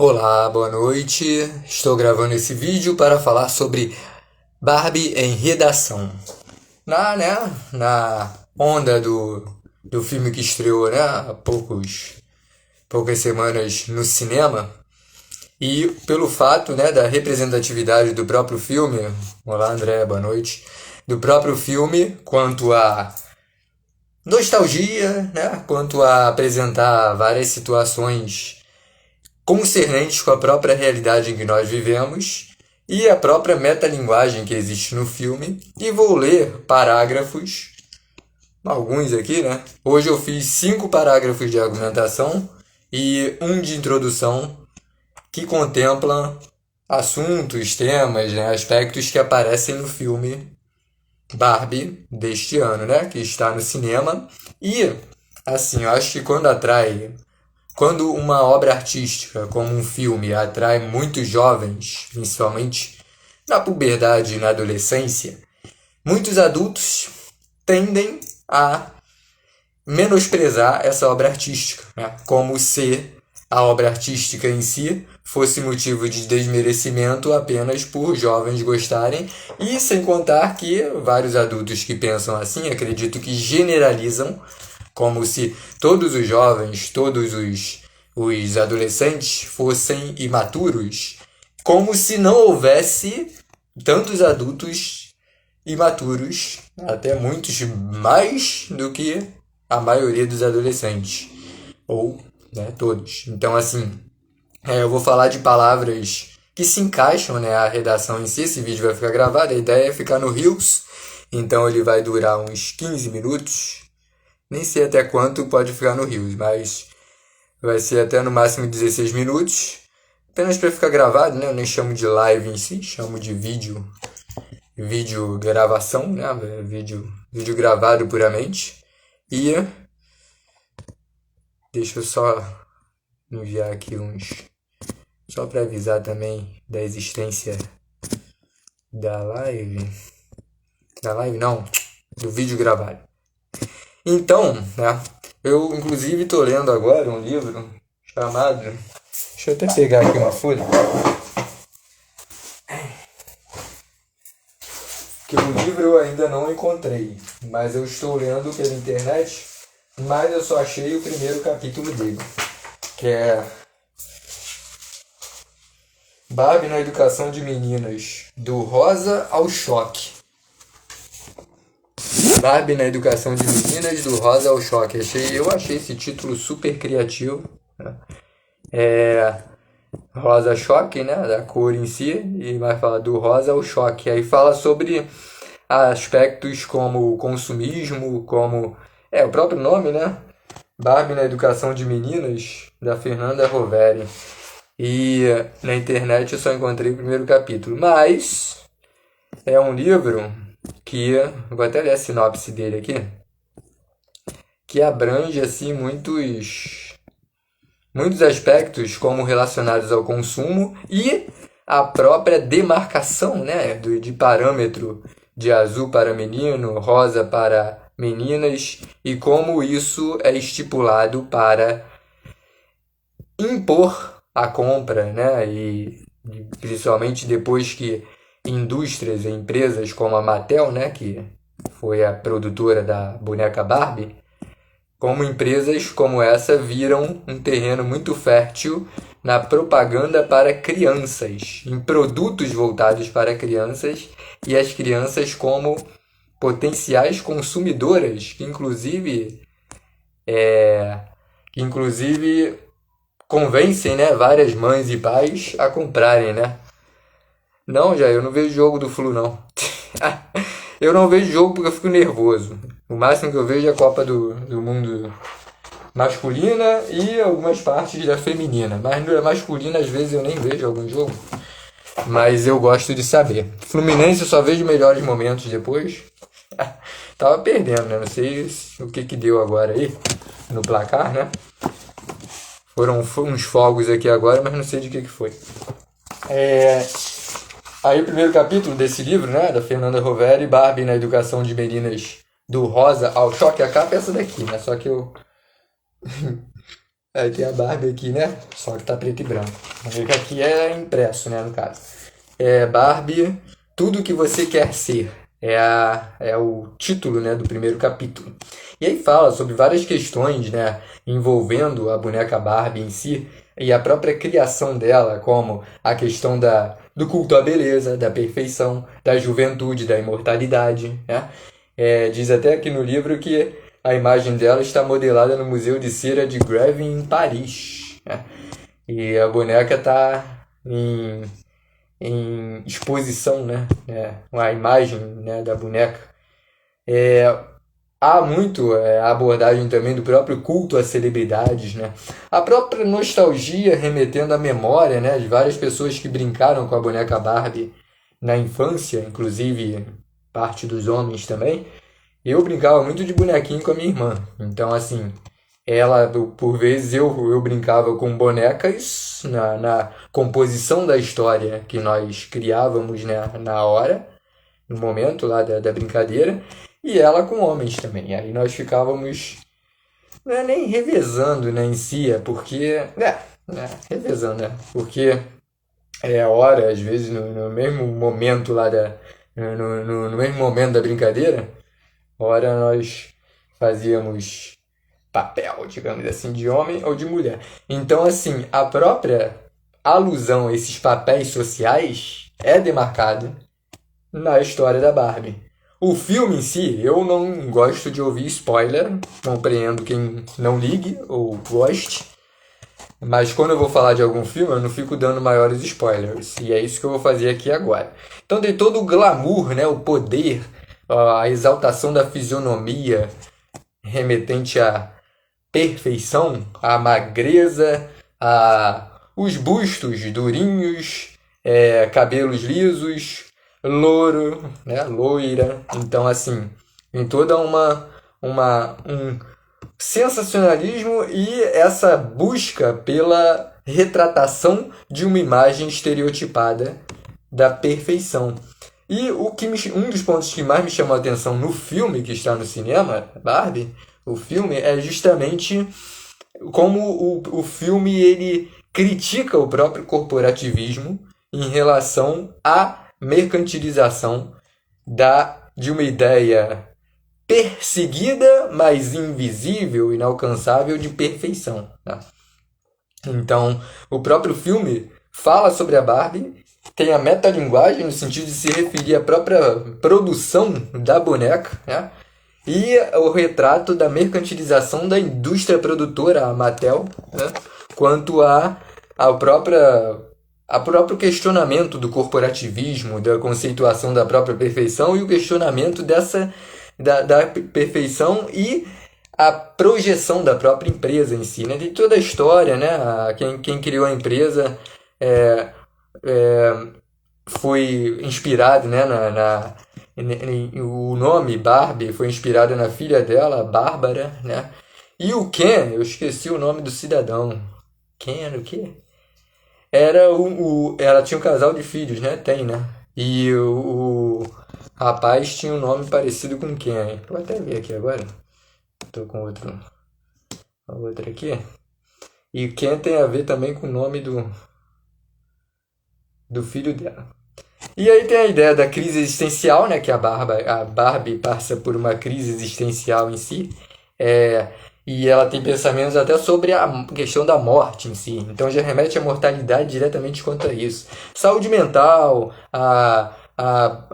Olá, boa noite. Estou gravando esse vídeo para falar sobre Barbie em redação. Na onda do filme que estreou, né, há poucas semanas no cinema, e pelo fato, né, da representatividade do próprio filme, olá André, boa noite, do próprio filme quanto a nostalgia, né, quanto a apresentar várias situações concernentes com a própria realidade em que nós vivemos e a própria metalinguagem que existe no filme. E vou ler parágrafos, alguns aqui, né? Hoje eu fiz 5 parágrafos de argumentação e um de introdução que contemplam assuntos, temas, né, aspectos que aparecem no filme Barbie deste ano, né, que está no cinema. E, assim, eu acho que quando uma obra artística, como um filme, atrai muitos jovens, principalmente na puberdade e na adolescência, muitos adultos tendem a menosprezar essa obra artística, né? Como se a obra artística em si fosse motivo de desmerecimento apenas por jovens gostarem, e sem contar que vários adultos que pensam assim, acredito que generalizam, como se todos os jovens, todos os adolescentes fossem imaturos, como se não houvesse tantos adultos imaturos, até muitos mais do que a maioria dos adolescentes, ou, né, todos. Então, assim, eu vou falar de palavras que se encaixam, né, à redação em si. Esse vídeo vai ficar gravado, a ideia é ficar no Reels, então ele vai durar uns 15 minutos, nem sei até quanto pode ficar no Reels, mas vai ser até no máximo 16 minutos. Apenas para ficar gravado, né? Eu nem chamo de live em si, chamo de vídeo gravação, né? Vídeo gravado puramente. E deixa eu só enviar aqui só para avisar também da existência da live. Da live não, do vídeo gravado. Então, né, eu inclusive estou lendo agora um livro chamado... Deixa eu até pegar aqui uma folha. Que o livro eu ainda não encontrei, mas eu estou lendo pela internet, mas eu só achei o primeiro capítulo dele, que é Barbie na Educação de Meninas, do Rosa ao Choque. Barbie na Educação de Meninas, do Rosa ao Choque. Eu achei esse título super criativo, né? Rosa Choque, né, da cor em si, e vai falar do Rosa ao Choque. Aí fala sobre aspectos como consumismo, como... o próprio nome, né? Barbie na Educação de Meninas, da Fernanda Roveri. E na internet eu só encontrei o primeiro capítulo. Mas é um livro que, vou até ler a sinopse dele aqui, que abrange assim muitos aspectos como relacionados ao consumo e a própria demarcação, né, de parâmetro de azul para menino, rosa para meninas, e como isso é estipulado para impor a compra, né, e principalmente depois que indústrias e empresas como a Mattel, né, que foi a produtora da boneca Barbie, como empresas como essa viram um terreno muito fértil na propaganda para crianças, em produtos voltados para crianças, e as crianças como potenciais consumidoras, que inclusive convencem, né, várias mães e pais a comprarem, né? Não, eu não vejo jogo do Flu, não. Eu não vejo jogo porque eu fico nervoso. O máximo que eu vejo é a Copa do Mundo masculina e algumas partes da feminina. Mas na masculina, às vezes, eu nem vejo algum jogo. Mas eu gosto de saber. Fluminense eu só vejo melhores momentos depois. Tava perdendo, né? Não sei o que deu agora aí no placar, né? Foram uns fogos aqui agora, mas não sei de que foi. Aí o primeiro capítulo desse livro, né, da Fernanda Roveri, Barbie na Educação de Meninas, do Rosa ao Choque. A capa é essa daqui, né? Só que eu Aí tem a Barbie aqui, né? Só que tá preto e branco. Vamos ver que aqui é impresso, né, no caso. É Barbie, tudo que você quer ser. É o título, né, do primeiro capítulo. E aí fala sobre várias questões, né, envolvendo a boneca Barbie em si e a própria criação dela, como a questão do culto à beleza, da perfeição, da juventude, da imortalidade, né? Diz até aqui no livro que a imagem dela está modelada no Museu de Cera de Grève em Paris, né? E a boneca está em exposição, né? A imagem, né, da boneca. Há muito a abordagem também do próprio culto às celebridades, né? A própria nostalgia remetendo à memória, né, de várias pessoas que brincaram com a boneca Barbie na infância, inclusive parte dos homens também. Eu brincava muito de bonequinho com a minha irmã. Então, assim, por vezes, eu brincava com bonecas na composição da história que nós criávamos, né, na hora, no momento lá da brincadeira, e ela com homens também. Aí nós ficávamos, não é nem revezando, né, em si, revezando, né, porque é a hora, às vezes, no mesmo momento lá no mesmo momento da brincadeira, ora nós fazíamos papel, digamos assim, de homem ou de mulher. Então, assim, a própria alusão a esses papéis sociais é demarcada na história da Barbie. O filme em si, eu não gosto de ouvir spoiler, compreendo quem não ligue ou goste, mas quando eu vou falar de algum filme, eu não fico dando maiores spoilers, e é isso que eu vou fazer aqui agora. Então tem todo o glamour, né, o poder, a exaltação da fisionomia remetente à perfeição, à magreza, os bustos durinhos, cabelos lisos, louro, né, loira. Então, assim, em toda um sensacionalismo e essa busca pela retratação de uma imagem estereotipada da perfeição. E um dos pontos que mais me chamou a atenção no filme que está no cinema, Barbie, o filme, é justamente como o filme ele critica o próprio corporativismo em relação à mercantilização de uma ideia perseguida, mas invisível, inalcançável de perfeição. Tá? Então, o próprio filme fala sobre a Barbie, tem a metalinguagem no sentido de se referir à própria produção da boneca, né? E o retrato da mercantilização da indústria produtora, a Mattel, né? Quanto ao próprio questionamento do corporativismo, da conceituação da própria perfeição e o questionamento da perfeição e a projeção da própria empresa em si, né? De toda a história, né? Quem criou a empresa foi inspirado, né, o nome Barbie foi inspirado na filha dela, Bárbara, né? E o Ken, eu esqueci o nome do cidadão. Ken era o quê? Ela tinha um casal de filhos, né? Tem, né? E o rapaz tinha um nome parecido com Ken. Vou até ver aqui agora. Tô com outro aqui. E Ken tem a ver também com o nome do filho dela. E aí tem a ideia da crise existencial, né? Que a Barbie passa por uma crise existencial em si. E ela tem pensamentos até sobre a questão da morte em si. Então já remete à mortalidade diretamente quanto a isso. Saúde mental, a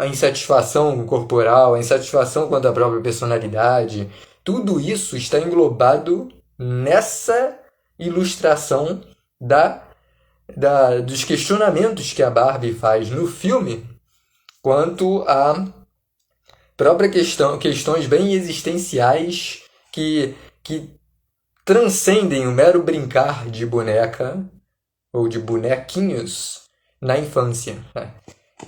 insatisfação corporal, a insatisfação quanto à própria personalidade. Tudo isso está englobado nessa ilustração dos questionamentos que a Barbie faz no filme quanto a própria questões bem existenciais que transcendem o mero brincar de boneca ou de bonequinhos na infância. Né?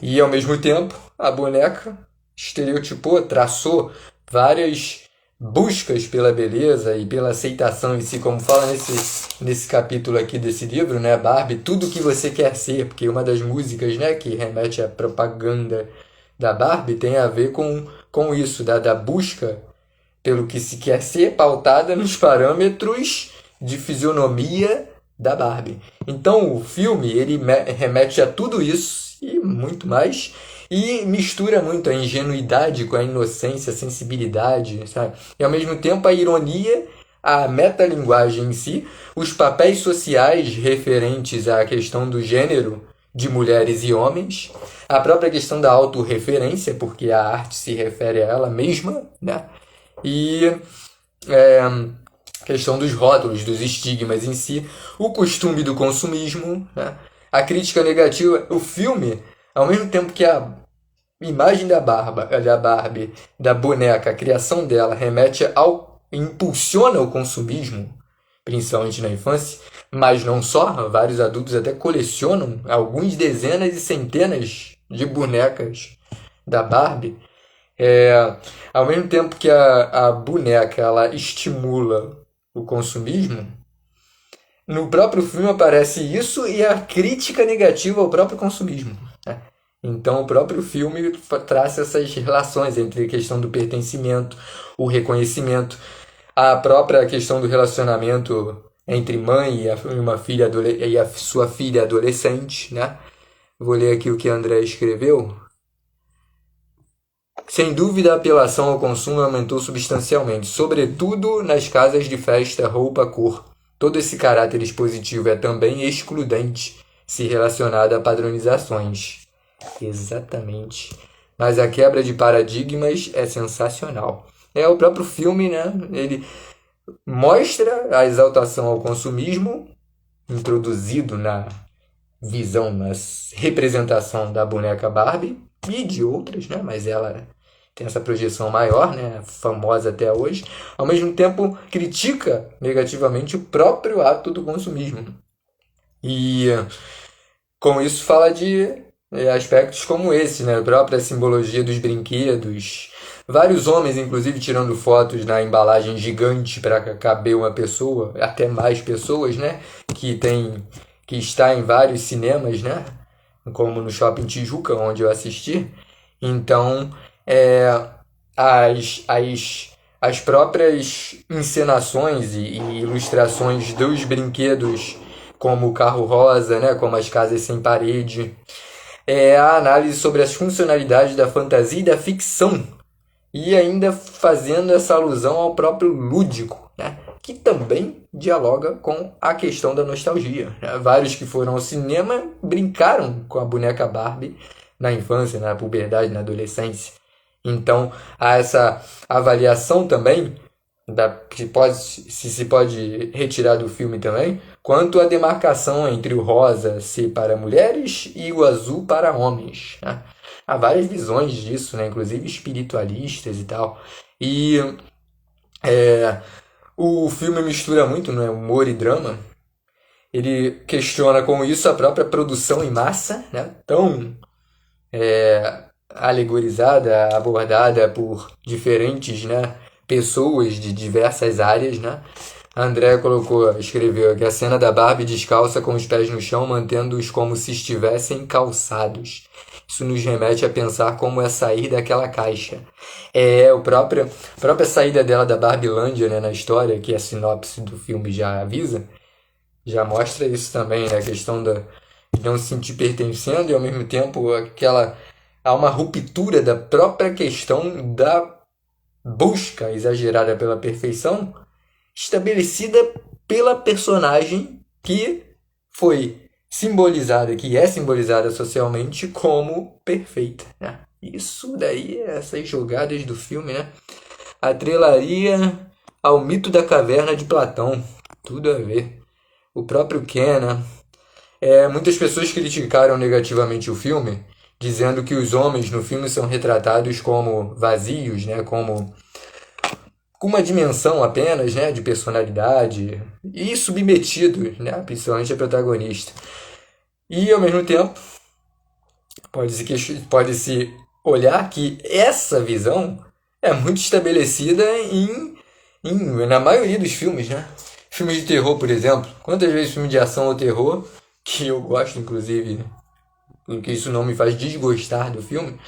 E, ao mesmo tempo, a boneca estereotipou, traçou várias buscas pela beleza e pela aceitação em si, como fala nesse capítulo aqui desse livro, né, Barbie, tudo que você quer ser, porque uma das músicas, né, que remete à propaganda da Barbie tem a ver com isso, da busca pelo que se quer ser, pautada nos parâmetros de fisionomia da Barbie. Então o filme ele remete a tudo isso e muito mais e mistura muito a ingenuidade com a inocência, a sensibilidade, sabe? E ao mesmo tempo a ironia, a metalinguagem em si, os papéis sociais referentes à questão do gênero de mulheres e homens, a própria questão da autorreferência, porque a arte se refere a ela mesma, né? E a questão dos rótulos, dos estigmas em si, o costume do consumismo, né? A crítica negativa, o filme, ao mesmo tempo que a imagem da Barbie, da boneca, a criação dela remete ao impulsiona o consumismo, principalmente na infância, mas não só, vários adultos até colecionam alguns dezenas e centenas de bonecas da Barbie. Ao mesmo tempo que a boneca ela estimula o consumismo, no próprio filme aparece isso e a crítica negativa ao próprio consumismo, né? Então o próprio filme traça essas relações entre a questão do pertencimento, o reconhecimento, a própria questão do relacionamento entre mãe e a sua filha adolescente, né? Vou ler aqui o que André escreveu. Sem dúvida, a apelação ao consumo aumentou substancialmente, sobretudo nas casas de festa, roupa, cor. Todo esse caráter expositivo é também excludente, se relacionado a padronizações. Exatamente. Mas a quebra de paradigmas é sensacional. O próprio filme, né? Ele mostra a exaltação ao consumismo, introduzido na visão, na representação da boneca Barbie e de outras, né? Mas ela tem essa projeção maior, né? Famosa até hoje. Ao mesmo tempo, critica negativamente o próprio ato do consumismo. E com isso fala de aspectos como esse, né? A própria simbologia dos brinquedos. Vários homens, inclusive, tirando fotos na embalagem gigante para caber uma pessoa, até mais pessoas, né? Que está em vários cinemas, né? Como no Shopping Tijuca, onde eu assisti. Então, as próprias encenações e ilustrações dos brinquedos, como o carro rosa, né? Como as casas sem parede, a análise sobre as funcionalidades da fantasia e da ficção, e ainda fazendo essa alusão ao próprio lúdico, né? Que também dialoga com a questão da nostalgia, né? Vários que foram ao cinema brincaram com a boneca Barbie na infância, na puberdade, na adolescência. Então, há essa avaliação também, que se pode retirar do filme também, quanto à demarcação entre o rosa ser para mulheres e o azul para homens, né? Há várias visões disso, né? Inclusive espiritualistas e tal. E o filme mistura muito, né? Humor e drama. Ele questiona com isso a própria produção em massa, né? Tão alegorizada, abordada por diferentes, né? Pessoas de diversas áreas, né? André escreveu que a cena da Barbie descalça com os pés no chão, mantendo-os como se estivessem calçados. Isso nos remete a pensar como é sair daquela caixa. A própria saída dela da Barbilândia, né, na história, que a sinopse do filme já avisa, já mostra isso também, né? A questão de não se sentir pertencendo e ao mesmo tempo há uma ruptura da própria questão da busca exagerada pela perfeição estabelecida pela personagem que é simbolizada socialmente como perfeita, né? Isso daí, essas jogadas do filme, né? Atrelaria ao mito da caverna de Platão, tudo a ver. O próprio Ken, né? Muitas pessoas criticaram negativamente o filme, dizendo que os homens no filme são retratados como vazios, né? Como com uma dimensão apenas, né, de personalidade e submetidos, né, principalmente a protagonista. E, ao mesmo tempo, pode-se olhar que essa visão é muito estabelecida na maioria dos filmes, né? Filmes de terror, por exemplo. Quantas vezes filme de ação ou terror, que eu gosto, inclusive, porque isso não me faz desgostar do filme,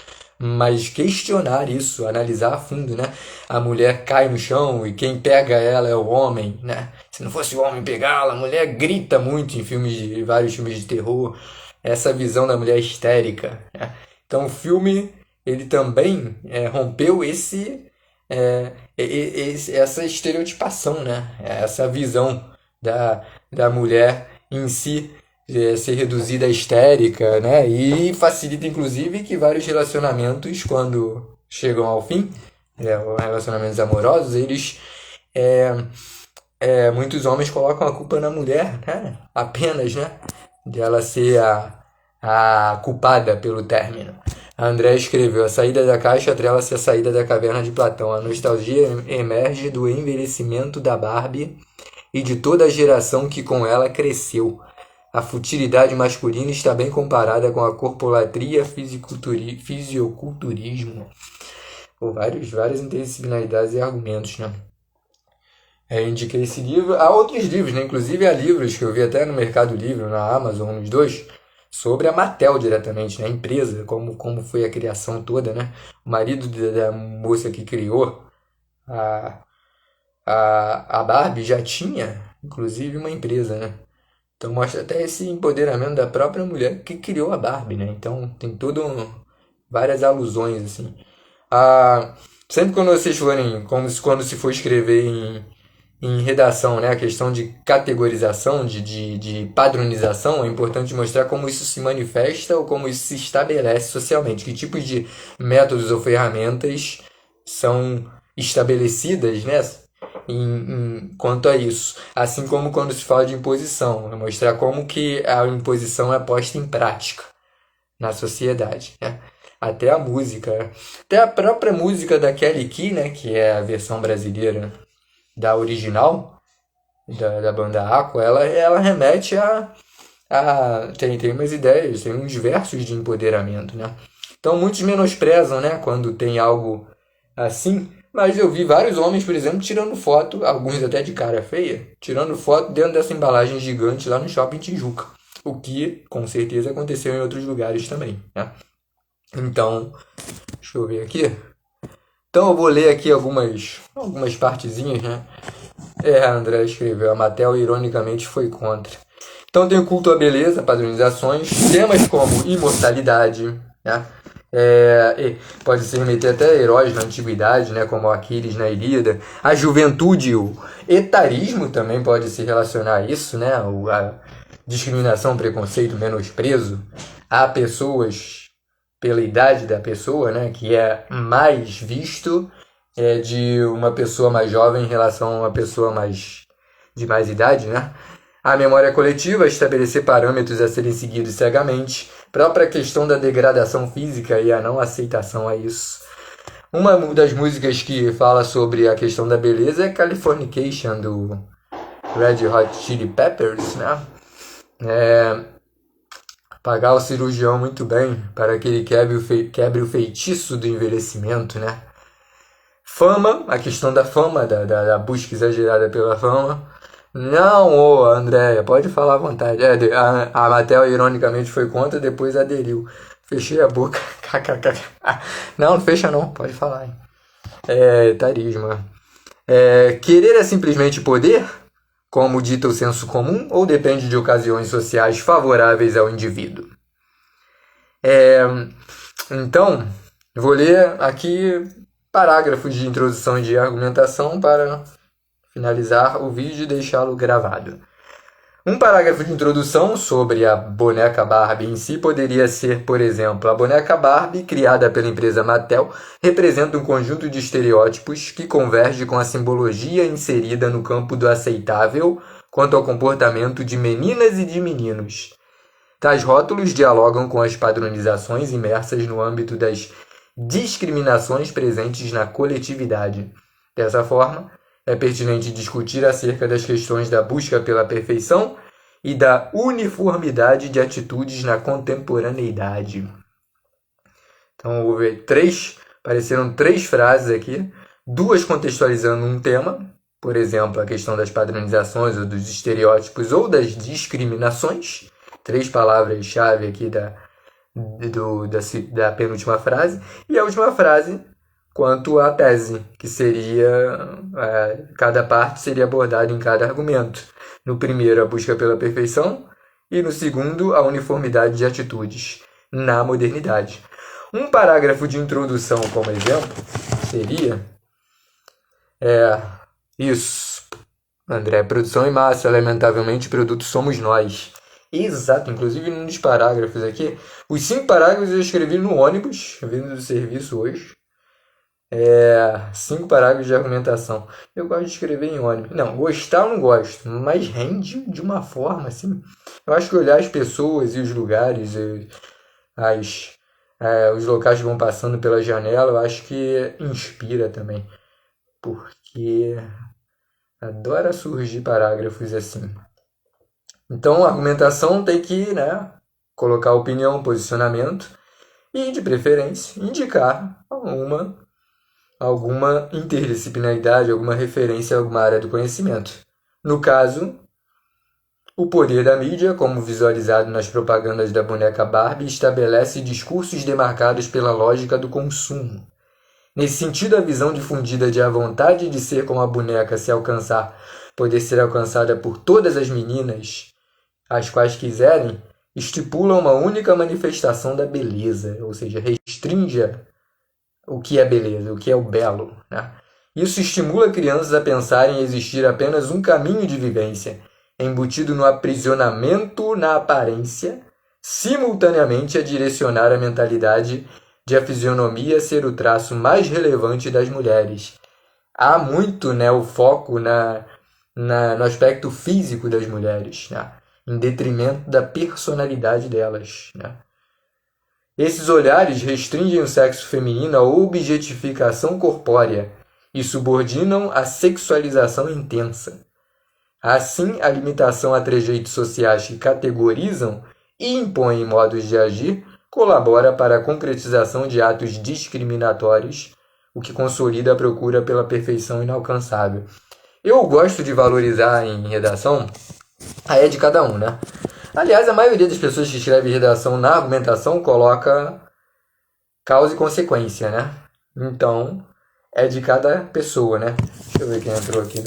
mas questionar isso, analisar a fundo, né? A mulher cai no chão e quem pega ela é o homem, né? Se não fosse o homem pegá-la, a mulher grita muito em vários filmes de terror. Essa visão da mulher histérica, né? Então o filme ele também rompeu essa estereotipação, né? Essa visão da mulher em si ser reduzida à histérica, né? E facilita inclusive que vários relacionamentos, quando chegam ao fim, relacionamentos amorosos, eles muitos homens colocam a culpa na mulher, né? Apenas, né? De ela ser a culpada pelo término. A André escreveu: a saída da caixa atrela-se à saída da caverna de Platão. A nostalgia emerge do envelhecimento da Barbie e de toda a geração que com ela cresceu. A futilidade masculina está bem comparada com a corpolatria, fisioculturismo. Várias interdisciplinaridades e argumentos, né? Indiquei esse livro. Há outros livros, né? Inclusive há livros que eu vi até no Mercado Livre, na Amazon, nos dois, sobre a Mattel diretamente, né? A empresa, como foi a criação toda, né? O marido da moça que criou a Barbie já tinha, inclusive, uma empresa, né? Então mostra até esse empoderamento da própria mulher que criou a Barbie, né? Então tem várias alusões, assim. Sempre quando vocês forem, quando se for escrever em redação, né, a questão de categorização, de padronização, é importante mostrar como isso se manifesta ou como isso se estabelece socialmente, que tipos de métodos ou ferramentas são estabelecidas, né, quanto a isso. Assim como quando se fala de imposição, é mostrar como que a imposição é posta em prática na sociedade, né? Até a música, até a própria música da Kelly Key, né, que é a versão brasileira da original, da banda Aqua, ela remete tem umas ideias, tem uns versos de empoderamento, né? Então muitos menosprezam, né, quando tem algo assim, mas eu vi vários homens, por exemplo, tirando foto, alguns até de cara feia, tirando foto dentro dessa embalagem gigante lá no Shopping Tijuca, o que com certeza aconteceu em outros lugares também, né? Então, deixa eu ver aqui. Então eu vou ler aqui algumas partezinhas, né? A André escreveu: a Mattel ironicamente foi contra. Então tem o culto à beleza, padronizações, temas como imortalidade, né? Pode se remeter até a heróis na antiguidade, né? Como Aquiles na Ilíada. A juventude, o etarismo também pode se relacionar a isso, né? A discriminação, preconceito, menosprezo a pessoas pela idade da pessoa, né, que é mais visto de uma pessoa mais jovem em relação a uma pessoa de mais idade, né? A memória coletiva, estabelecer parâmetros a serem seguidos cegamente, própria questão da degradação física e a não aceitação a isso. Uma das músicas que fala sobre a questão da beleza é Californication, do Red Hot Chili Peppers, né? Pagar o cirurgião muito bem para que ele quebre o feitiço do envelhecimento, né? Fama, a questão da fama, da busca exagerada pela fama. Não, Andréia, pode falar à vontade. A Mattel, ironicamente, foi contra, depois aderiu. Fechei a boca. Não fecha não, pode falar. Tarisma. Querer é simplesmente poder? Como dita o senso comum, ou depende de ocasiões sociais favoráveis ao indivíduo? Então, vou ler aqui parágrafos de introdução e de argumentação para finalizar o vídeo e deixá-lo gravado. Um parágrafo de introdução sobre a boneca Barbie em si poderia ser, por exemplo: a boneca Barbie, criada pela empresa Mattel, representa um conjunto de estereótipos que converge com a simbologia inserida no campo do aceitável quanto ao comportamento de meninas e de meninos. Tais rótulos dialogam com as padronizações imersas no âmbito das discriminações presentes na coletividade. Dessa forma, é pertinente discutir acerca das questões da busca pela perfeição e da uniformidade de atitudes na contemporaneidade. Então, houve apareceram 3 frases aqui, 2 contextualizando um tema, por exemplo, a questão das padronizações ou dos estereótipos ou das discriminações, 3 palavras-chave aqui da penúltima frase, e a última frase quanto à tese, que seria cada parte seria abordada em cada argumento. No primeiro, a busca pela perfeição, e no segundo, a uniformidade de atitudes na modernidade. Um parágrafo de introdução como exemplo seria isso. André, produção em massa, lamentavelmente, produto somos nós. Exato, inclusive num dos parágrafos aqui. Os 5 parágrafos eu escrevi no ônibus, vindo do serviço hoje. 5 parágrafos de argumentação. Eu gosto de escrever em ônibus. Não, gostar eu não gosto, mas rende de uma forma assim. Eu acho que olhar as pessoas e os lugares, os locais que vão passando pela janela, eu acho que inspira também. Porque adora surgir parágrafos assim. Então, a argumentação tem que colocar opinião, posicionamento e, de preferência, indicar alguma interdisciplinaridade, alguma referência a alguma área do conhecimento. No caso, o poder da mídia, como visualizado nas propagandas da boneca Barbie, estabelece discursos demarcados pela lógica do consumo. Nesse sentido, a visão difundida de a vontade de ser como a boneca poder ser alcançada por todas as meninas, as quais quiserem, estipula uma única manifestação da beleza, ou seja, restringe o que é beleza, o que é o belo. Isso estimula crianças a pensarem em existir apenas um caminho de vivência, embutido no aprisionamento na aparência, simultaneamente a direcionar a mentalidade de a fisionomia ser o traço mais relevante das mulheres. Há muito o foco no aspecto físico das mulheres, em detrimento da personalidade delas. Esses olhares restringem o sexo feminino à objetificação corpórea e subordinam a sexualização intensa. Assim, a limitação a trejeitos sociais que categorizam e impõem modos de agir colabora para a concretização de atos discriminatórios, o que consolida a procura pela perfeição inalcançável. Eu gosto de valorizar em redação é de cada um, Aliás, a maioria das pessoas que escreve redação na argumentação coloca causa e consequência, Então, é de cada pessoa, Deixa eu ver quem entrou aqui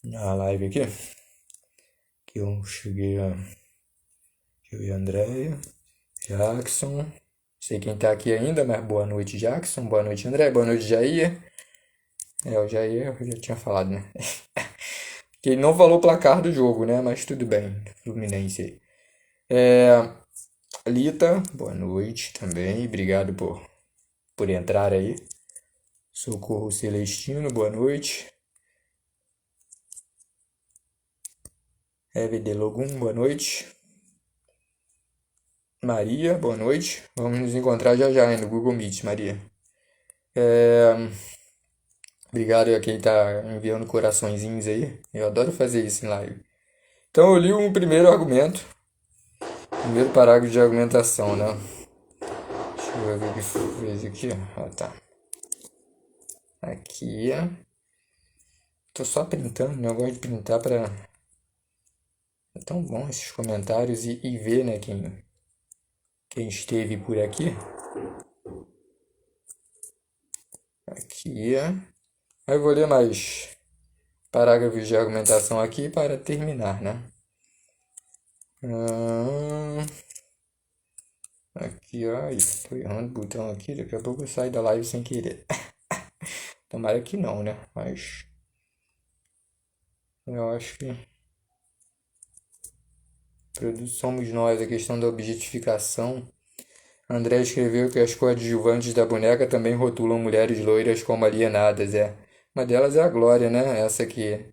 na live aqui. Que eu cheguei a... Eu e a Andréia, Jackson. Não sei quem tá aqui ainda, mas boa noite, Jackson. Boa noite, André. Boa noite, Jair. O Jair eu já tinha falado, Que ele não falou o placar do jogo, mas tudo bem. Fluminense aí. Lita, boa noite também. Obrigado por entrar aí. Socorro Celestino, boa noite. Eve de Logum, boa noite. Maria, boa noite. Vamos nos encontrar já no Google Meet, Maria. Obrigado a quem tá enviando coraçõezinhos aí. Eu adoro fazer isso em live. Então eu li o primeiro argumento. Primeiro parágrafo de argumentação, Deixa eu ver o que fez aqui, tá. Aqui, Tô só printando, Eu gosto de printar pra... É tão bom esses comentários e ver, quem esteve por aqui. Aqui, Aí eu vou ler mais parágrafos de argumentação aqui para terminar, Aqui, tô errando o botão aqui, daqui a pouco eu saio da live sem querer. Tomara que não, Mas eu acho que somos nós, a questão da objetificação. André escreveu que as coadjuvantes da boneca também rotulam mulheres loiras como alienadas, Uma delas é a Glória, Essa que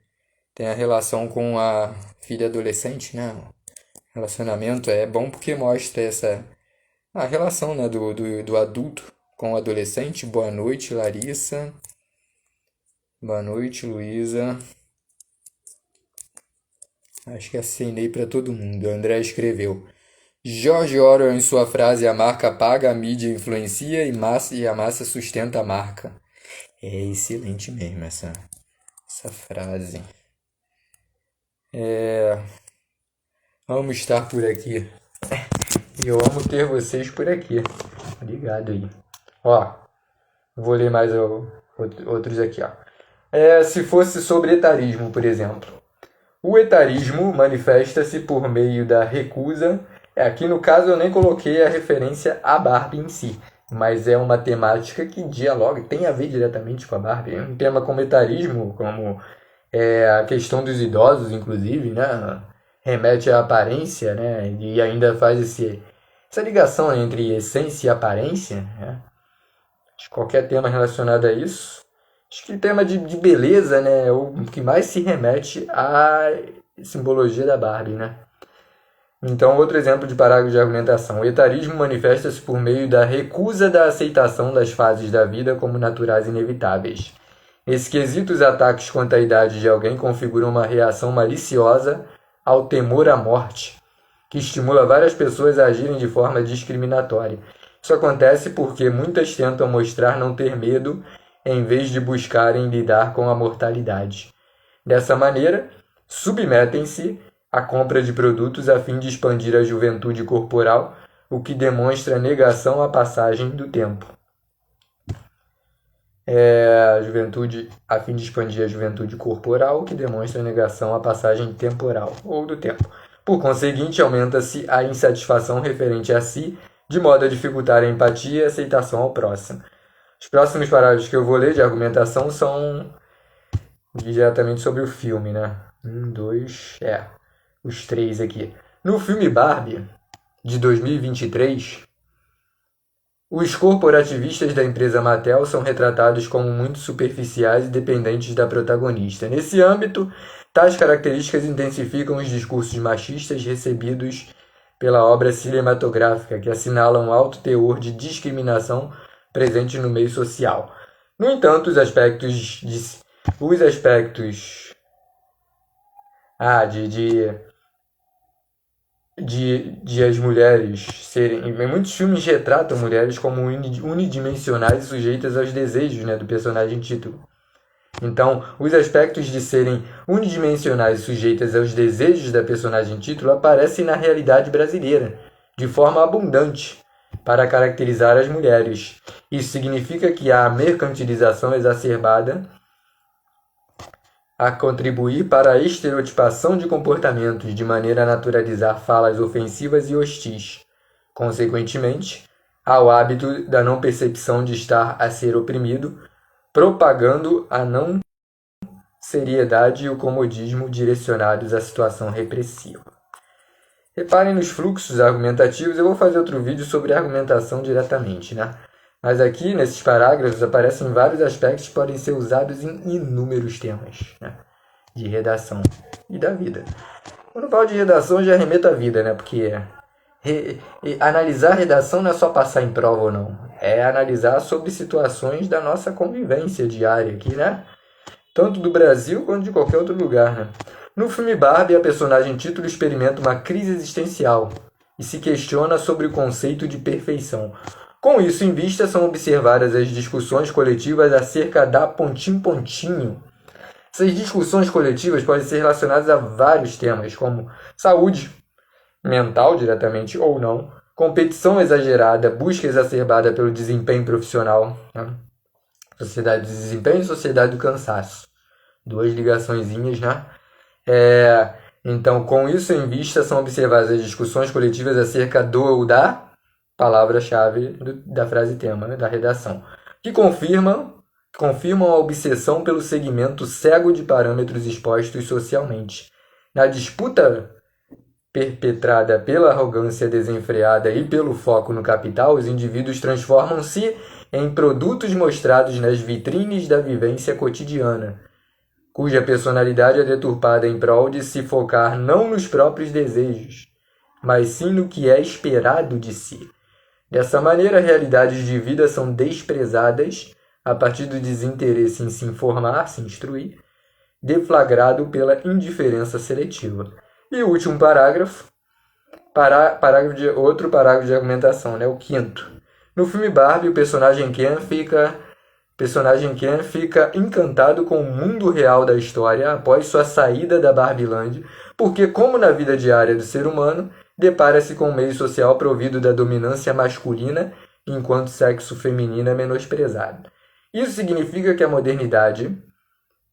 tem a relação com a filha adolescente, Relacionamento é bom porque mostra a relação, do adulto com o adolescente. Boa noite, Larissa. Boa noite, Luísa. Acho que assinei para todo mundo. André escreveu: George Orwell, em sua frase, a marca paga, a mídia influencia e a massa sustenta a marca. É excelente mesmo essa frase. Amo estar por aqui. Eu amo ter vocês por aqui. Obrigado aí. Vou ler mais outros aqui, ó. Se fosse sobre etarismo, por exemplo. O etarismo manifesta-se por meio da recusa. Aqui no caso eu nem coloquei a referência à Barbie em si, mas é uma temática que dialoga, tem a ver diretamente com a Barbie. Um tema como etarismo, como a questão dos idosos, inclusive, né? Remete à aparência, né? E ainda faz essa ligação entre essência e aparência, né? Qualquer tema relacionado a isso. Acho que o tema de beleza, né, é o que mais se remete à simbologia da Barbie, né? Então, outro exemplo de parágrafo de argumentação. O etarismo manifesta-se por meio da recusa da aceitação das fases da vida como naturais e inevitáveis. Nesse quesito, os ataques contra a idade de alguém configuram uma reação maliciosa ao temor à morte, que estimula várias pessoas a agirem de forma discriminatória. Isso acontece porque muitas tentam mostrar não ter medo em vez de buscarem lidar com a mortalidade. Dessa maneira, submetem-se à compra de produtos a fim de expandir a juventude corporal, o que demonstra negação à passagem do tempo. A juventude a fim de expandir a juventude corporal, o que demonstra negação à passagem temporal ou do tempo. Por conseguinte, aumenta-se a insatisfação referente a si, de modo a dificultar a empatia e a aceitação ao próximo. Os próximos parágrafos que eu vou ler de argumentação são diretamente sobre o filme, né? Os 3 aqui. No filme Barbie, de 2023, os corporativistas da empresa Mattel são retratados como muito superficiais e dependentes da protagonista. Nesse âmbito, tais características intensificam os discursos machistas recebidos pela obra cinematográfica, que assinalam um alto teor de discriminação presente no meio social. No entanto, os aspectos de as mulheres serem... Em muitos filmes retratam mulheres como unidimensionais e sujeitas aos desejos, né, do personagem título. Então, os aspectos de serem unidimensionais e sujeitas aos desejos da personagem título aparecem na realidade brasileira, de forma abundante, para caracterizar as mulheres. Isso significa que há mercantilização exacerbada a contribuir para a estereotipação de comportamentos, de maneira a naturalizar falas ofensivas e hostis. Consequentemente, há o hábito da não percepção de estar a ser oprimido, propagando a não seriedade e o comodismo direcionados à situação repressiva. Reparem nos fluxos argumentativos. Eu vou fazer outro vídeo sobre argumentação diretamente, né? Mas aqui, nesses parágrafos, aparecem vários aspectos que podem ser usados em inúmeros temas, né, de redação e da vida. Quando eu falo de redação, eu já remeto à vida, né? Porque analisar redação não é só passar em prova ou não. É analisar sobre situações da nossa convivência diária aqui, né? Tanto do Brasil quanto de qualquer outro lugar, né? No filme Barbie, a personagem título experimenta uma crise existencial e se questiona sobre o conceito de perfeição. Com isso em vista, são observadas as discussões coletivas acerca da pontinho. Essas discussões coletivas podem ser relacionadas a vários temas, como saúde mental, diretamente ou não, competição exagerada, busca exacerbada pelo desempenho profissional, né? Sociedade do desempenho e sociedade do cansaço. 2 ligaçõezinhas, né? Então, com isso em vista, são observadas as discussões coletivas acerca do ou da palavra-chave da frase tema, né, da redação, que confirmam a obsessão pelo segmento cego de parâmetros expostos socialmente. Na disputa perpetrada pela arrogância desenfreada e pelo foco no capital, os indivíduos transformam-se em produtos mostrados nas vitrines da vivência cotidiana, cuja personalidade é deturpada em prol de se focar não nos próprios desejos, mas sim no que é esperado de si. Dessa maneira, realidades de vida são desprezadas a partir do desinteresse em se informar, se instruir, deflagrado pela indiferença seletiva. E o último parágrafo, outro parágrafo de argumentação, né? O 5º. No filme Barbie, o personagem Ken fica encantado com o mundo real da história após sua saída da Barbieland, porque, como na vida diária do ser humano, depara-se com um meio social provido da dominância masculina, enquanto sexo feminino é menosprezado. Isso significa que a modernidade,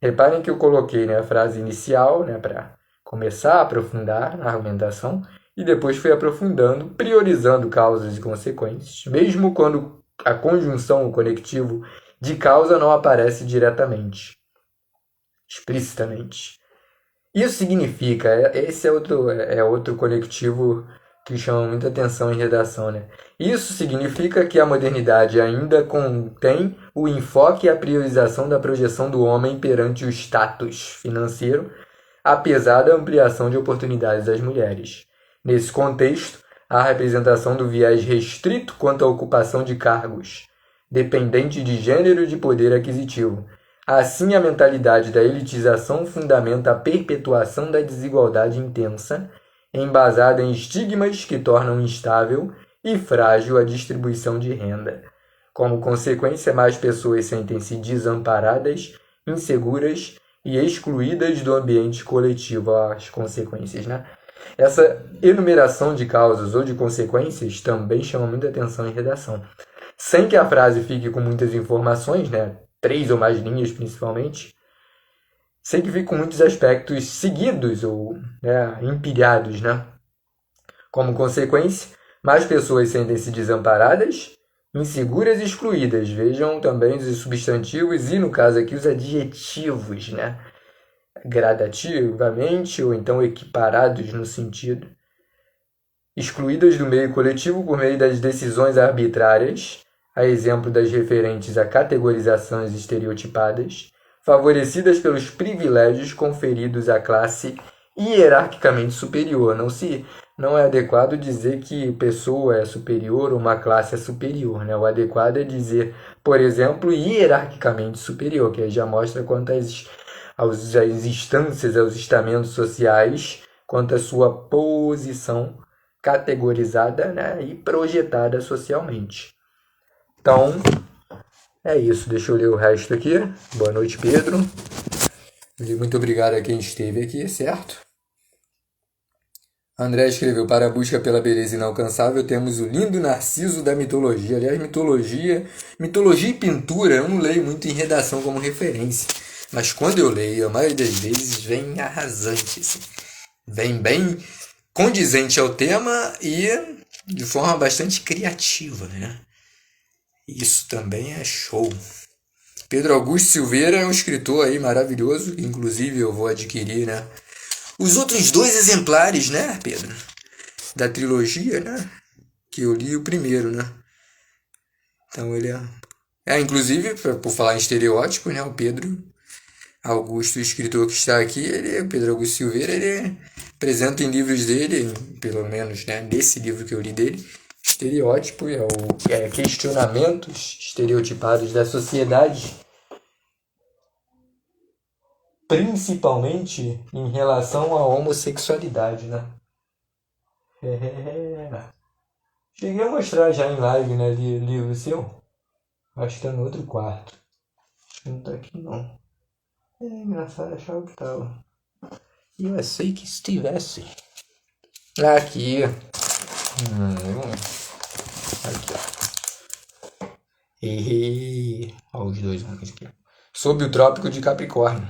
reparem que eu coloquei, né, a frase inicial, né, para começar a aprofundar a argumentação, e depois fui aprofundando, priorizando causas e consequências, mesmo quando a conjunção, o conectivo de causa não aparece diretamente, explicitamente. Isso significa, esse é outro conectivo que chama muita atenção em redação, né? Isso significa que a modernidade ainda contém o enfoque e a priorização da projeção do homem perante o status financeiro, apesar da ampliação de oportunidades das mulheres. Nesse contexto, há a representação do viés restrito quanto à ocupação de cargos, dependente de gênero e de poder aquisitivo. Assim, a mentalidade da elitização fundamenta a perpetuação da desigualdade intensa, embasada em estigmas que tornam instável e frágil a distribuição de renda. Como consequência, mais pessoas sentem-se desamparadas, inseguras e excluídas do ambiente coletivo. As consequências, né? Essa enumeração de causas ou de consequências também chama muita atenção em redação. Sem que a frase fique com muitas informações, né? 3 ou mais linhas principalmente, sem que fique com muitos aspectos seguidos ou, né, empilhados, né? Como consequência, mais pessoas sentem-se desamparadas, inseguras e excluídas. Vejam também os substantivos e, no caso aqui, os adjetivos, né? Gradativamente ou então equiparados no sentido. Excluídas do meio coletivo por meio das decisões arbitrárias, a exemplo das referentes a categorizações estereotipadas, favorecidas pelos privilégios conferidos à classe hierarquicamente superior. Não é adequado dizer que pessoa é superior ou uma classe é superior, né? O adequado é dizer, por exemplo, hierarquicamente superior, que aí já mostra quanto às instâncias, aos estamentos sociais, quanto à sua posição categorizada, né, e projetada socialmente. Então, é isso. Deixa eu ler o resto aqui. Boa noite, Pedro. Muito obrigado a quem esteve aqui, certo? André escreveu: para a busca pela beleza inalcançável, temos o lindo Narciso da mitologia. Aliás, mitologia e pintura eu não leio muito em redação como referência. Mas quando eu leio, a maioria das vezes vem arrasante, assim. Vem bem condizente ao tema e de forma bastante criativa, né? Isso também é show. Pedro Augusto Silveira é um escritor aí maravilhoso, inclusive eu vou adquirir, né, os outros 2 exemplares, né, Pedro? Da trilogia, né? Que eu li o primeiro, né? Então ele inclusive, por falar em estereótipo, né, o Pedro Augusto, o escritor que está aqui, o Pedro Augusto Silveira, ele apresenta em livros dele, pelo menos, né, nesse livro que eu li dele, estereótipo questionamentos estereotipados da sociedade, principalmente em relação à homossexualidade, né? Cheguei a mostrar já em live, né, livro seu. Acho que tá no outro quarto. Acho que não tá aqui, não. É engraçado, achava que tava. E eu achei que estivesse. Aqui. Aqui, ó. Olha os 2 aqui. Sob o Trópico de Capricórnio.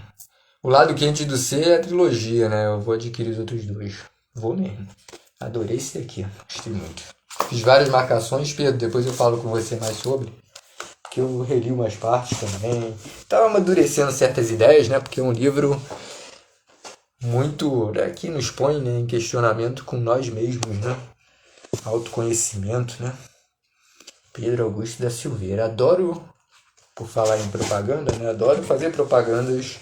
O Lado Quente do Ser é a trilogia, né? Eu vou adquirir os outros 2. Vou mesmo. Adorei esse aqui. Gostei muito. Fiz várias marcações, Pedro. Depois eu falo com você mais sobre. Porque eu reli umas partes também. Tava amadurecendo certas ideias, né? Porque é um livro muito, né, que nos põe, né, em questionamento com nós mesmos, né? Autoconhecimento, né? Pedro Augusto da Silveira. Adoro, por falar em propaganda, né? Adoro fazer propagandas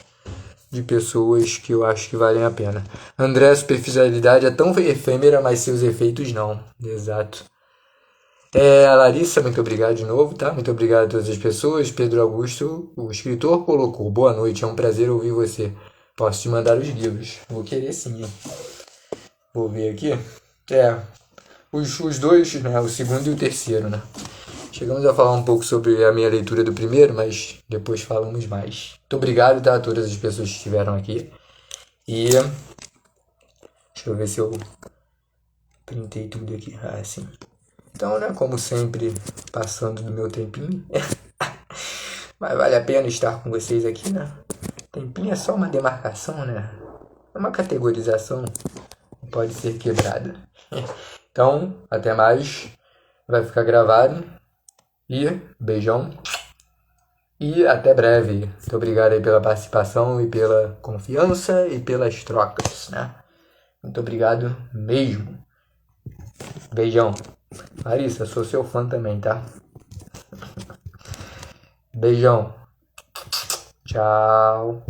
de pessoas que eu acho que valem a pena. André, a superficialidade é tão efêmera, mas seus efeitos não. Exato. A Larissa, muito obrigado de novo, tá? Muito obrigado a todas as pessoas. Pedro Augusto, o escritor, colocou: boa noite, é um prazer ouvir você. Posso te mandar os livros. Vou querer sim, hein? Vou ver aqui. Os 2, né? O segundo e o terceiro, né? Chegamos a falar um pouco sobre a minha leitura do primeiro, mas depois falamos mais. Muito obrigado, tá, a todas as pessoas que estiveram aqui. E deixa eu ver se eu printei tudo aqui. Sim. Então, né, como sempre, passando do meu tempinho. Mas vale a pena estar com vocês aqui, né? Tempinho é só uma demarcação, né? É uma categorização. Pode ser quebrada. Então, até mais. Vai ficar gravado. E beijão. E até breve. Muito obrigado aí pela participação e pela confiança e pelas trocas, né? Muito obrigado mesmo. Beijão. Larissa, sou seu fã também, tá? Beijão. Tchau.